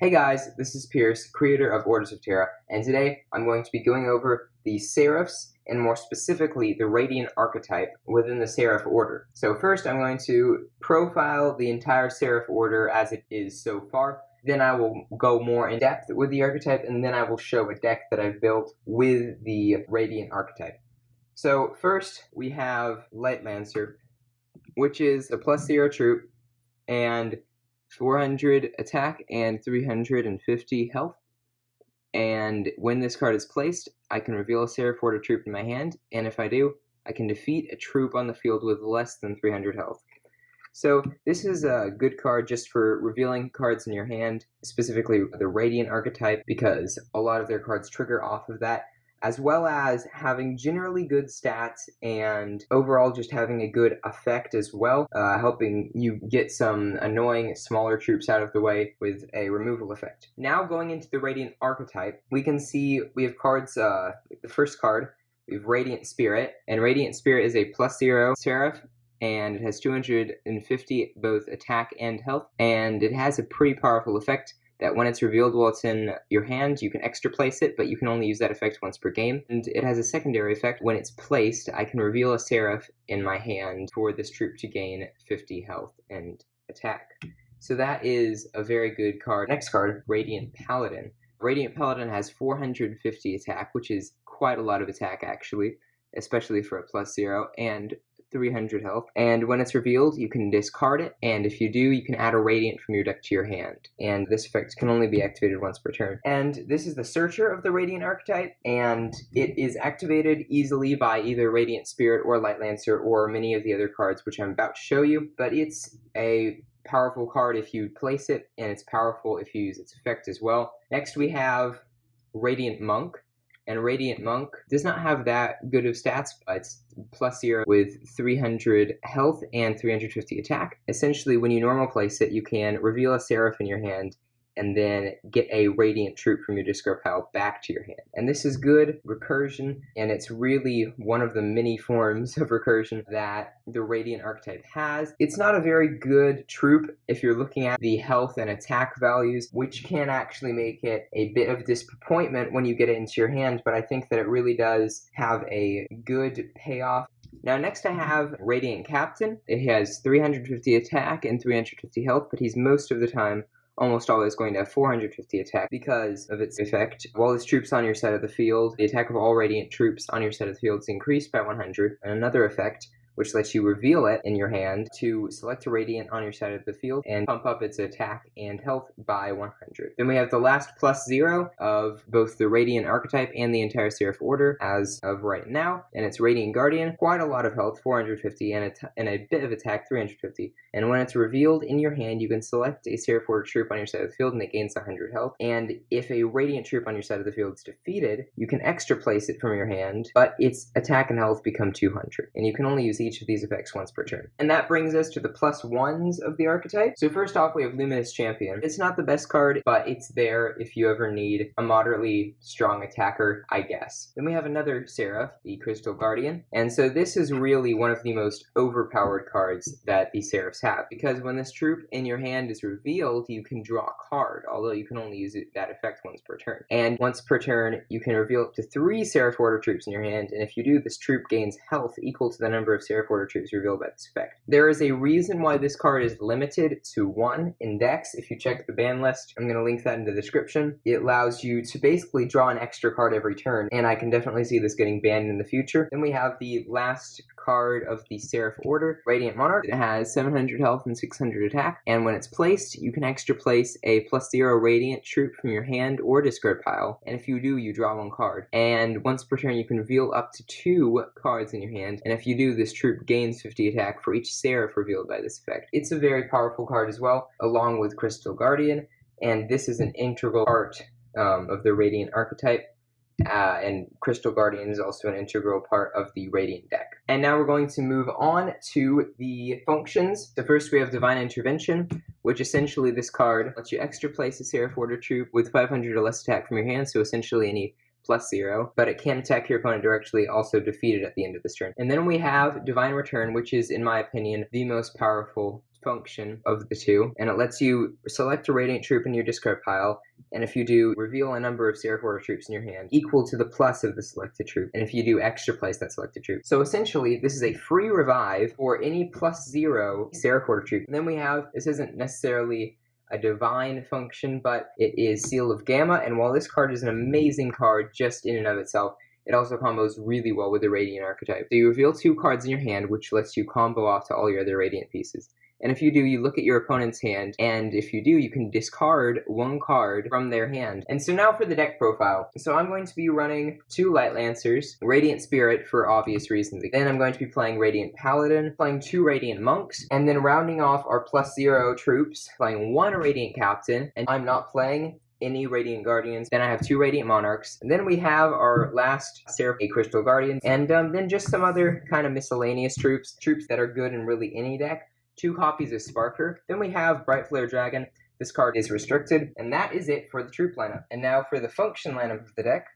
Hey guys, this is Pierce, creator of Orders of Terra, and today I'm going to be going over the Seraphs, and more specifically the Radiant Archetype within the Seraph Order. So first I'm going to profile the entire Seraph Order as it is so far. Then I will go more in depth with the archetype, and then I will show a deck that I've built with the Radiant Archetype. So first we have Lightlancer, which is a +0 troop, and 400 attack and 350 health. And when this card is placed, I can reveal a Seraph Order troop in my hand, and if I do, I can defeat a troop on the field with less than 300 health. So this is a good card just for revealing cards in your hand, specifically the Radiant Archetype, because a lot of their cards trigger off of that, as well as having generally good stats and overall just having a good effect as well, helping you get some annoying smaller troops out of the way with a removal effect. Now going into the Radiant Archetype, we can see we have cards, the first card, we have Radiant Spirit, and Radiant Spirit is a +0 Seraph, and it has 250 both attack and health, and it has a pretty powerful effect that when it's revealed while it's in your hand, you can extra place it, but you can only use that effect once per game. And it has a secondary effect. When it's placed, I can reveal a Seraph in my hand for this troop to gain 50 health and attack. So that is a very good card. Next card, Radiant Paladin. Radiant Paladin has 450 attack, which is quite a lot of attack actually, especially for a +0, and 300 health, and when it's revealed you can discard it, and if you do you can add a Radiant from your deck to your hand, and this effect can only be activated once per turn. And this is the Searcher of the Radiant Archetype, and it is activated easily by either Radiant Spirit or Lightlancer or many of the other cards which I'm about to show you, but it's a powerful card if you place it, and it's powerful if you use its effect as well. Next we have Radiant Monk. And Radiant Monk does not have that good of stats, but it's +0 with 300 health and 350 attack. Essentially, when you normal place it, you can reveal a Seraph in your hand and then get a Radiant troop from your discard pile back to your hand. And this is good recursion, and it's really one of the many forms of recursion that the Radiant Archetype has. It's not a very good troop if you're looking at the health and attack values, which can actually make it a bit of disappointment when you get it into your hand, but I think that it really does have a good payoff. Now next I have Radiant Captain. It has 350 attack and 350 health, but he's most of the time almost always going to have 450 attack because of its effect. While this troop's on your side of the field, the attack of all Radiant troops on your side of the field is increased by 100, and another effect which lets you reveal it in your hand to select a Radiant on your side of the field and pump up its attack and health by 100. Then we have the last +0 of both the Radiant Archetype and the entire Seraph Order as of right now, and it's Radiant Guardian, quite a lot of health, 450, and a bit of attack, 350. And when it's revealed in your hand, you can select a Seraph Order troop on your side of the field and it gains 100 health. And if a Radiant troop on your side of the field is defeated, you can extra place it from your hand, but its attack and health become 200, and you can only use each of these effects once per turn. And that brings us to the +1s of the archetype. So first off, we have Luminous Champion. It's not the best card, but it's there if you ever need a moderately strong attacker, I guess. Then we have another Seraph, the Crystal Guardian. And so this is really one of the most overpowered cards that the Seraphs have, because when this troop in your hand is revealed, you can draw a card, although you can only use that effect once per turn. And once per turn, you can reveal up to 3 Seraph Order troops in your hand, and if you do, this troop gains health equal to the number of Seraph Order troops revealed by this effect. There is a reason why this card is limited to 1 in decks. If you check the ban list, I'm going to link that in the description. It allows you to basically draw an extra card every turn, and I can definitely see this getting banned in the future. Then we have the last card of the Seraph Order, Radiant Monarch. It has 700 health and 600 attack, and when it's placed, you can extra place a +0 Radiant troop from your hand or discard pile, and if you do, you draw 1 card. And once per turn, you can reveal up to 2 cards in your hand, and if you do, this troop gains 50 attack for each Seraph revealed by this effect. It's a very powerful card as well, along with Crystal Guardian, and this is an integral part of the Radiant Archetype. And Crystal Guardian is also an integral part of the Radiant deck. And now we're going to move on to the functions. So first we have Divine Intervention, which essentially this card lets you extra place a Seraph Order troop with 500 or less attack from your hand, so essentially any +0, but it can attack your opponent directly, also defeated at the end of this turn. And then we have Divine Return, which is, in my opinion, the most powerful function of the two, and it lets you select a Radiant troop in your discard pile, and if you do, reveal a number of Seraph Order troops in your hand equal to the plus of the selected troop, and if you do, extra place that selected troop. So essentially, this is a free revive for any +0 Seraph Order troop. And then we have, this isn't necessarily a divine function, but it is Seal of Gamma, and while this card is an amazing card just in and of itself, it also combos really well with the Radiant Archetype. So you reveal 2 cards in your hand, which lets you combo off to all your other Radiant pieces. And if you do, you look at your opponent's hand, and if you do, you can discard 1 card from their hand. And so now for the deck profile. So I'm going to be running 2 Light Lancers, Radiant Spirit for obvious reasons. Then I'm going to be playing Radiant Paladin, playing 2 Radiant Monks, and then rounding off our +0 troops, playing 1 Radiant Captain, and I'm not playing any Radiant Guardians. Then I have 2 Radiant Monarchs, and then we have our last Seraph Crystal Guardians, and then just some other kind of miscellaneous troops that are good in really any deck. 2 copies of Sparker. Then we have Bright Flare Dragon. This card is restricted, and that is it for the troop lineup. And now for the function lineup of the deck,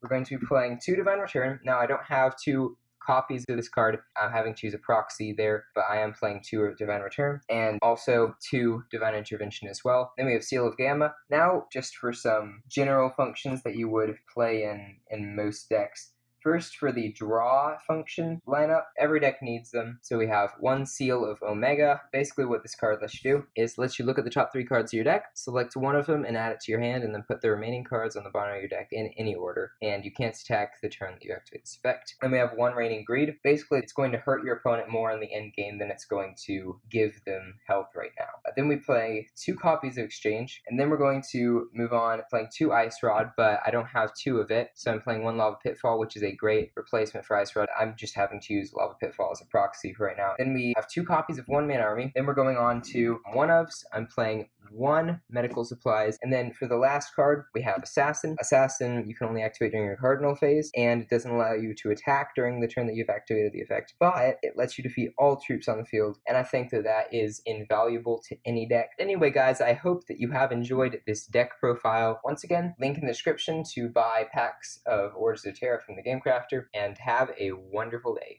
we're going to be playing 2 Divine Return. Now I don't have 2 copies of this card. I'm having to use a proxy there, but I am playing 2 Divine Return, and also 2 Divine Intervention as well. Then we have Seal of Gamma. Now, just for some general functions that you would play in most decks. First, for the draw function lineup, every deck needs them. So we have 1 Seal of Omega. Basically what this card lets you do is lets you look at the top 3 cards of your deck, select one of them and add it to your hand, and then put the remaining cards on the bottom of your deck in any order. And you can't attack the turn that you activate this effect. Then we have 1 Raining Greed. Basically, it's going to hurt your opponent more in the end game than it's going to give them health right now. Then we play 2 copies of Exchange, and then we're going to move on playing 2 Ice Rod, but I don't have 2 of it, so I'm playing 1 Lava Pitfall, which is a great replacement for Ice Rod. I'm just having to use Lava Pitfall as a proxy for right now. Then we have 2 copies of 1-Man Army. Then we're going on to 1-ofs. I'm playing 1 Medical Supplies. And then for the last card, we have Assassin. Assassin, you can only activate during your cardinal phase, and it doesn't allow you to attack during the turn that you've activated the effect, but it lets you defeat all troops on the field, and I think that that is invaluable to any deck. Anyway, guys, I hope that you have enjoyed this deck profile. Once again, link in the description to buy packs of Orders of Terra from the Game Crafter, and have a wonderful day.